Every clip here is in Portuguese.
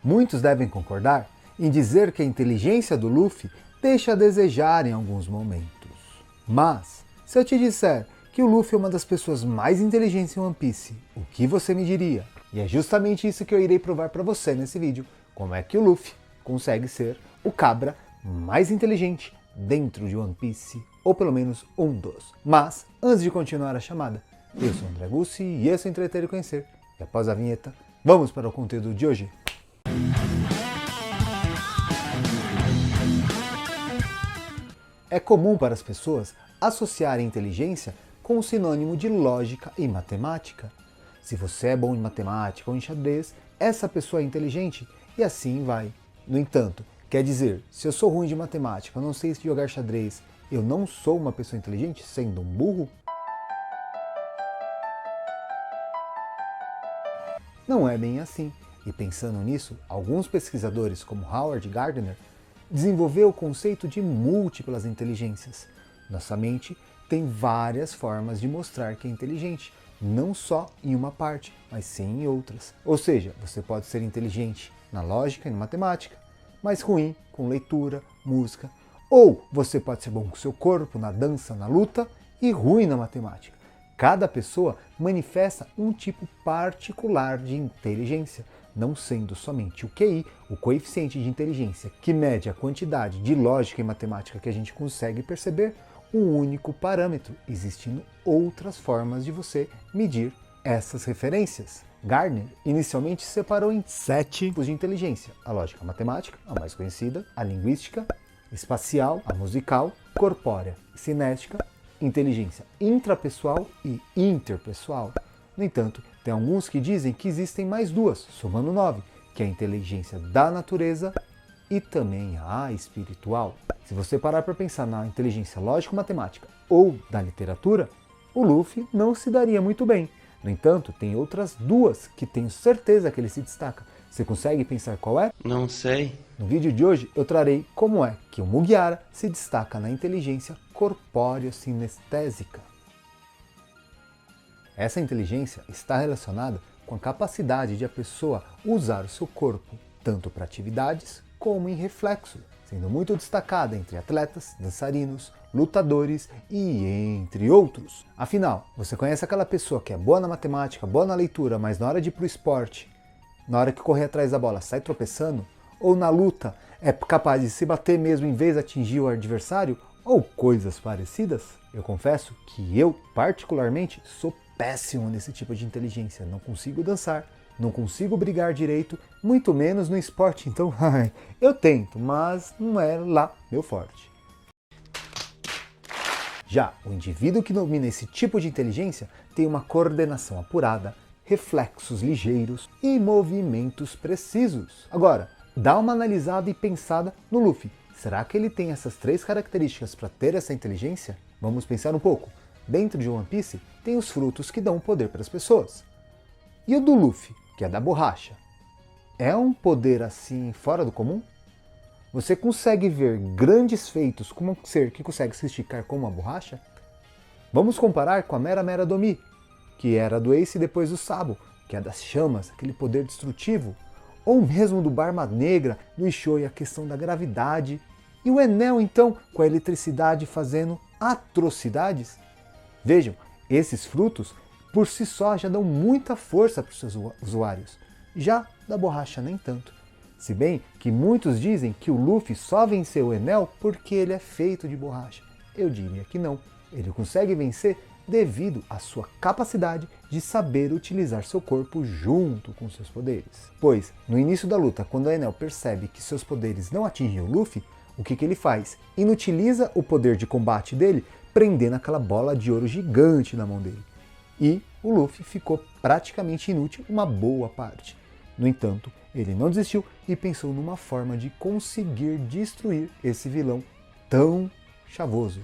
Muitos devem concordar em dizer que a inteligência do Luffy deixa a desejar em alguns momentos. Mas, se eu te disser que o Luffy é uma das pessoas mais inteligentes em One Piece, o que você me diria? E é justamente isso que eu irei provar para você nesse vídeo, como é que o Luffy consegue ser o cabra mais inteligente dentro de One Piece, ou pelo menos um dos. Mas, antes de continuar a chamada, eu sou o André Gussi e esse é o Entreter e Conhecer. E após a vinheta, vamos para o conteúdo de hoje. É comum para as pessoas associarem inteligência com o sinônimo de lógica e matemática. Se você é bom em matemática ou em xadrez, essa pessoa é inteligente e assim vai. No entanto, quer dizer, se eu sou ruim de matemática, eu não sei jogar xadrez, eu não sou uma pessoa inteligente sendo um burro? Não é bem assim. E pensando nisso, alguns pesquisadores como Howard Gardner desenvolveu o conceito de múltiplas inteligências. Nossa mente tem várias formas de mostrar que é inteligente, não só em uma parte, mas sim em outras. Ou seja, você pode ser inteligente na lógica e na matemática, mas ruim com leitura, música. Ou você pode ser bom com seu corpo, na dança, na luta e ruim na matemática. Cada pessoa manifesta um tipo particular de inteligência, não sendo somente o QI, o coeficiente de inteligência, que mede a quantidade de lógica e matemática que a gente consegue perceber, um único parâmetro, existindo outras formas de você medir essas referências. Gardner inicialmente separou em 7 tipos de inteligência: a lógica matemática, a mais conhecida, a linguística, espacial, a musical, corpórea, cinética, inteligência intrapessoal e interpessoal. No entanto, tem alguns que dizem que existem mais duas, somando 9, que é a inteligência da natureza e também a espiritual. Se você parar para pensar na inteligência lógico-matemática ou da literatura, o Luffy não se daria muito bem. No entanto, tem outras duas que tenho certeza que ele se destaca. Você consegue pensar qual é? Não sei. No vídeo de hoje eu trarei como é que o Mugiara se destaca na inteligência corpóreo-sinestésica. Essa inteligência está relacionada com a capacidade de a pessoa usar o seu corpo, tanto para atividades como em reflexo, sendo muito destacada entre atletas, dançarinos, lutadores e entre outros. Afinal, você conhece aquela pessoa que é boa na matemática, boa na leitura, mas na hora de ir para o esporte, na hora que correr atrás da bola, sai tropeçando? Ou na luta é capaz de se bater mesmo em vez de atingir o adversário? Ou coisas parecidas? Eu confesso que eu, particularmente, sou péssimo nesse tipo de inteligência. Não consigo dançar, não consigo brigar direito, muito menos no esporte. Então, eu tento, mas não é lá meu forte. Já o indivíduo que domina esse tipo de inteligência tem uma coordenação apurada, reflexos ligeiros e movimentos precisos. Agora, dá uma analisada e pensada no Luffy. Será que ele tem essas 3 características para ter essa inteligência? Vamos pensar um pouco. Dentro de One Piece tem os frutos que dão poder para as pessoas. E o do Luffy, que é da borracha, é um poder assim fora do comum? Você consegue ver grandes feitos como um ser que consegue se esticar como uma borracha? Vamos comparar com a Mera Mera Domi, que era do Ace e depois do Sabo, que é das chamas, aquele poder destrutivo. Ou mesmo do Barba Negra, do Ishoi, a questão da gravidade. E o Enel, então, com a eletricidade fazendo atrocidades? Vejam, esses frutos, por si só, já dão muita força para os seus usuários. Já da borracha, nem tanto. Se bem que muitos dizem que o Luffy só venceu o Enel porque ele é feito de borracha. Eu diria que não. Ele consegue vencer devido à sua capacidade de saber utilizar seu corpo junto com seus poderes. Pois, no início da luta, quando a Enel percebe que seus poderes não atingem o Luffy, o que ele faz? Inutiliza o poder de combate dele, prendendo aquela bola de ouro gigante na mão dele. E o Luffy ficou praticamente inútil uma boa parte. No entanto, ele não desistiu e pensou numa forma de conseguir destruir esse vilão tão chavoso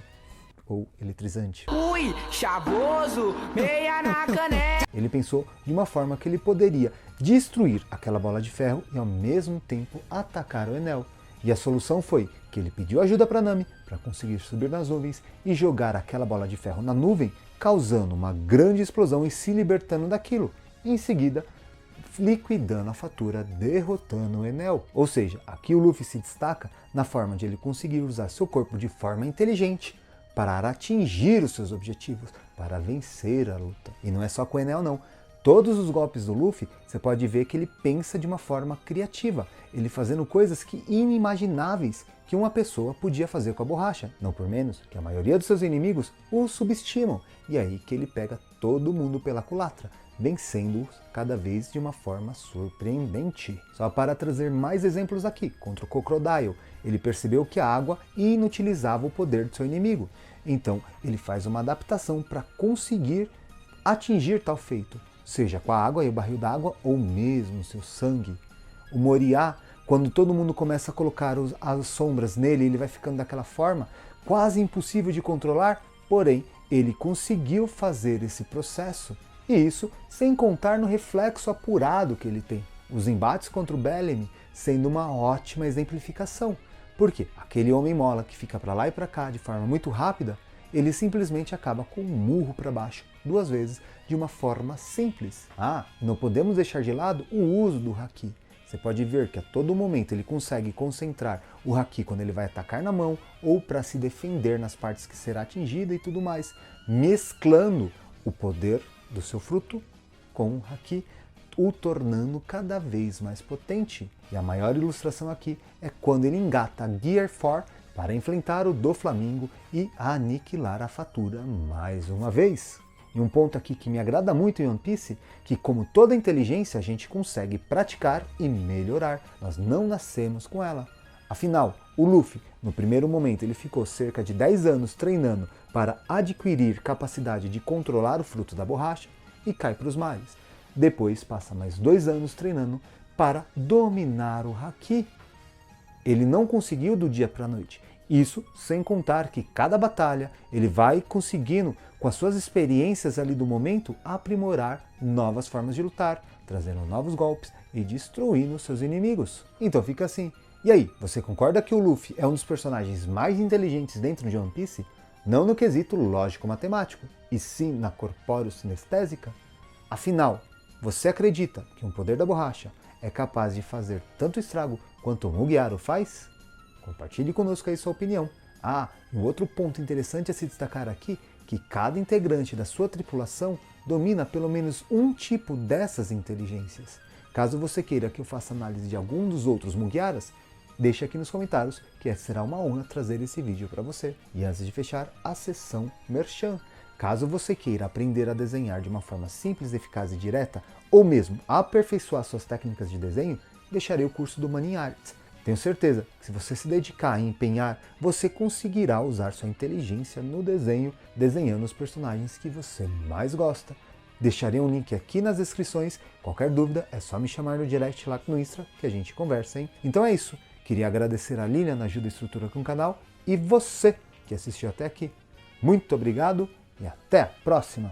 ou eletrizante. Ui, chavoso, meia na caneca. Ele pensou de uma forma que ele poderia destruir aquela bola de ferro e ao mesmo tempo atacar o Enel. E a solução foi que ele pediu ajuda para Nami para conseguir subir nas nuvens e jogar aquela bola de ferro na nuvem, causando uma grande explosão e se libertando daquilo. E em seguida, liquidando a fatura, derrotando o Enel. Ou seja, aqui o Luffy se destaca na forma de ele conseguir usar seu corpo de forma inteligente para atingir os seus objetivos, para vencer a luta. E não é só com o Enel não. Todos os golpes do Luffy, você pode ver que ele pensa de uma forma criativa, ele fazendo coisas que inimagináveis que uma pessoa podia fazer com a borracha, não por menos que a maioria dos seus inimigos o subestimam, e aí que ele pega todo mundo pela culatra, vencendo-os cada vez de uma forma surpreendente. Só para trazer mais exemplos aqui, contra o Crocodile, ele percebeu que a água inutilizava o poder do seu inimigo, então ele faz uma adaptação para conseguir atingir tal feito, seja com a água e o barril d'água ou mesmo seu sangue. O Moriá, quando todo mundo começa a colocar as sombras nele, ele vai ficando daquela forma, quase impossível de controlar, porém ele conseguiu fazer esse processo, e isso sem contar no reflexo apurado que ele tem. Os embates contra o Bellamy sendo uma ótima exemplificação, porque aquele homem mola que fica para lá e para cá de forma muito rápida, ele simplesmente acaba com um murro para baixo, 2 vezes, de uma forma simples. Não podemos deixar de lado o uso do Haki. Você pode ver que a todo momento ele consegue concentrar o Haki quando ele vai atacar na mão ou para se defender nas partes que será atingida e tudo mais, mesclando o poder do seu fruto com o Haki, o tornando cada vez mais potente. E a maior ilustração aqui é quando ele engata a Gear 4 para enfrentar o Doflamingo e aniquilar a fatura mais uma vez. E um ponto aqui que me agrada muito em One Piece, que como toda inteligência a gente consegue praticar e melhorar, nós não nascemos com ela. Afinal, o Luffy, no primeiro momento, ele ficou cerca de 10 anos treinando para adquirir capacidade de controlar o fruto da borracha e cai para os mares. Depois passa mais 2 anos treinando para dominar o Haki. Ele não conseguiu do dia para a noite. Isso sem contar que cada batalha ele vai conseguindo, com as suas experiências ali do momento, aprimorar novas formas de lutar, trazendo novos golpes e destruindo seus inimigos. Então fica assim. E aí, você concorda que o Luffy é um dos personagens mais inteligentes dentro de One Piece? Não no quesito lógico-matemático, e sim na corpóreo-sinestésica? Afinal, você acredita que um poder da borracha é capaz de fazer tanto estrago quanto o Mugiwara faz? Compartilhe conosco aí sua opinião. E um outro ponto interessante a se destacar aqui, que cada integrante da sua tripulação domina pelo menos um tipo dessas inteligências. Caso você queira que eu faça análise de algum dos outros Mugiwaras, deixe aqui nos comentários que será uma honra trazer esse vídeo para você. E antes de fechar, a sessão Merchan. Caso você queira aprender a desenhar de uma forma simples, eficaz e direta, ou mesmo aperfeiçoar suas técnicas de desenho, deixarei o curso do Manin Arts. Tenho certeza que se você se dedicar e empenhar, você conseguirá usar sua inteligência no desenho, desenhando os personagens que você mais gosta. Deixarei um link aqui nas descrições, qualquer dúvida é só me chamar no direct lá no Insta que a gente conversa, hein? Então é isso, queria agradecer a Lilian na ajuda e estrutura com o canal e você que assistiu até aqui. Muito obrigado e até a próxima!